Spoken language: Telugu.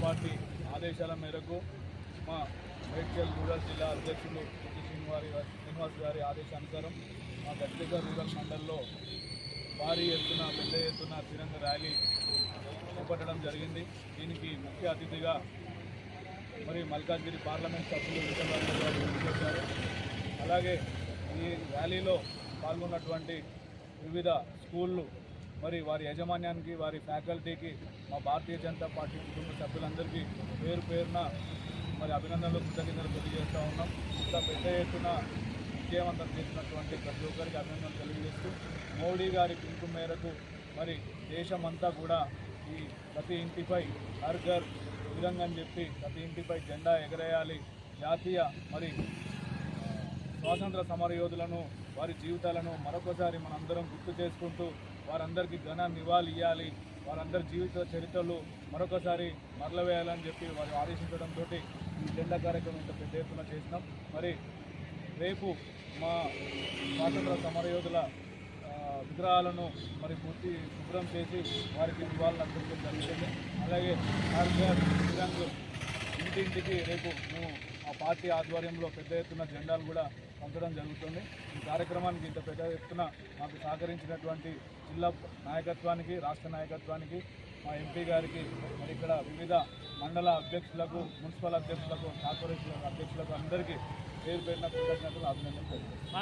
పార్టీ ఆదేశాల మేరకు మా మేడ్చల్ రూరల్ జిల్లా అధ్యక్షులు శ్రీనివాస్ గారి ఆదేశానుసారం మా గట్టిగా రూరల్ మండల్లో భారీ ఎత్తున పెద్ద ఎత్తున తిరంగ ర్యాలీ చేపట్టడం జరిగింది. దీనికి ముఖ్య అతిథిగా మరి మల్కాజ్గిరి పార్లమెంట్ సభ్యులు విజయవాడ గారు చేశారు. అలాగే ఈ ర్యాలీలో పాల్గొన్నటువంటి వివిధ స్కూళ్ళు మరి వారి యాజమాన్యానికి, వారి ఫ్యాకల్టీకి, మా భారతీయ జనతా పార్టీ కుటుంబ సభ్యులందరికీ పేరు పేరున మరి అభినందనలు, కృతజ్ఞతలు తెలియజేస్తూ ఉన్నాం. ఇంత పెద్ద ఎత్తున విజయవంతం చేసినటువంటి ప్రతి ఒక్కరికి అభినందనలు తెలియజేస్తూ, మోడీ గారి పిలుపు మేరకు మరి దేశమంతా కూడా ఈ ప్రతి ఇంటిపై హర్ ఘర్ తిరంగా అని చెప్పి ప్రతి ఇంటిపై జెండా ఎగరేయాలి, జాతీయ మరి స్వాతంత్ర సమరయోధులను, వారి జీవితాలను మరొకసారి మనందరం గుర్తు చేసుకుంటూ వారందరికీ ఘన నివాళి ఇవ్వాలి, వారందరి జీవిత చరిత్రలు మరొకసారి మరలవేయాలని చెప్పి వారు ఆదేశించడంతో ఈ జెండా కార్యక్రమం ఇంత పెద్ద ఎత్తున చేసినాం. మరి రేపు మా స్వాతంత్ర సమరయోధుల విగ్రహాలను మరి పూర్తి శుభ్రం చేసి వారికి నివాళులు అర్పించడం జరుగుతుంది. అలాగే తిరంగు ఇంటింటికి రేపు మేము ఆ పార్టీ ఆధ్వర్యంలో పెద్ద ఎత్తున జెండాలు కూడా పంచడం జరుగుతుంది. ఈ కార్యక్రమానికి ఇంత పెద్ద ఎత్తున మాకు సహకరించినటువంటి జిల్లా నాయకత్వానికి, రాష్ట్ర నాయకత్వానికి, మా ఎంపీ గారికి, మరి ఇక్కడ వివిధ మండల అధ్యక్షులకు, మున్సిపల్ అధ్యక్షులకు, కార్పొరేషన్ అధ్యక్షులకు అందరికీ పేరు పేరున కృతజ్ఞతలు, అభినందనలు తెలియజేస్తున్నాను.